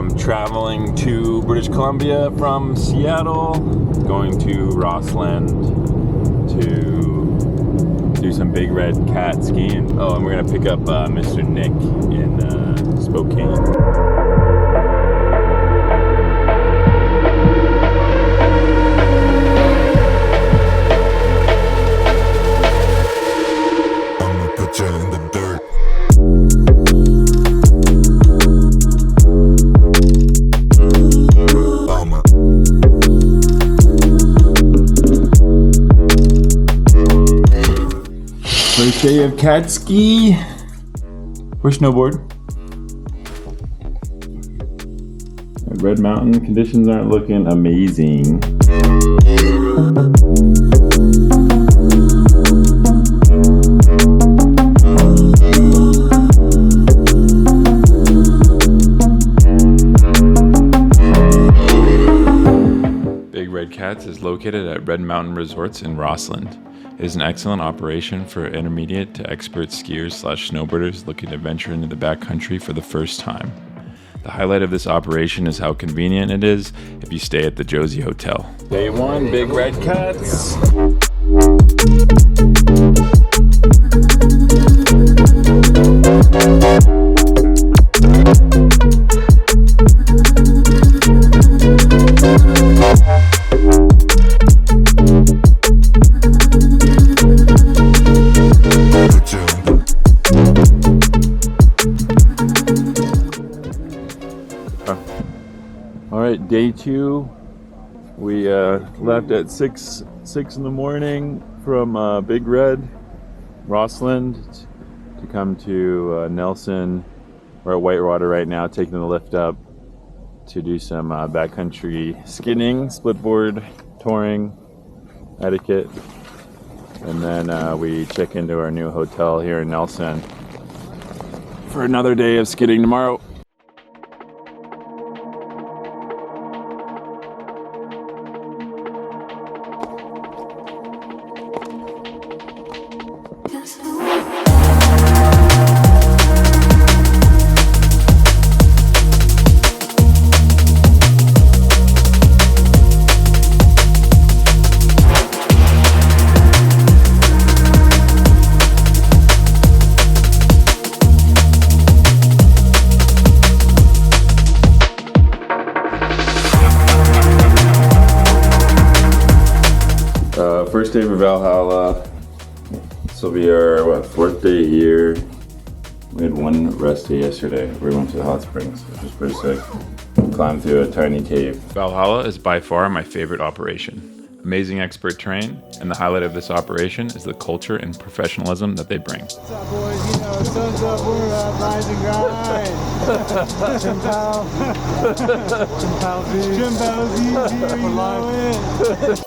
I'm traveling to British Columbia from Seattle, going to Rossland to do some big red cat skiing. Oh, and we're gonna pick up Mr. Nick in Spokane. In the dirt. First day of cat ski or snowboard. At Red Mountain, conditions aren't looking amazing. Cats is located at Red Mountain Resorts in Rossland. It is an excellent operation for intermediate to expert skiers/snowboarders looking to venture into the backcountry for the first time. The highlight of this operation is how convenient it is if you stay at the Josie Hotel. Day one, Big Red Cats. Alright, day two. We left at 6 in the morning from Big Red, Rossland, to come to Nelson. We're at Whitewater right now, taking the lift up to do some backcountry skiing, splitboard, touring, etiquette. And then we check into our new hotel here in Nelson for another day of skidding tomorrow. First day for Valhalla. This will be our fourth day here. We had one rest day yesterday. We went to the hot springs, which was pretty sick. Climbed through a tiny cave. Valhalla is by far my favorite operation. Amazing expert terrain, and the highlight of this operation is the culture and professionalism that they bring. What's up, boys? You know, sun's up, we're up, rise and grind. Chimpow's easy, you know it.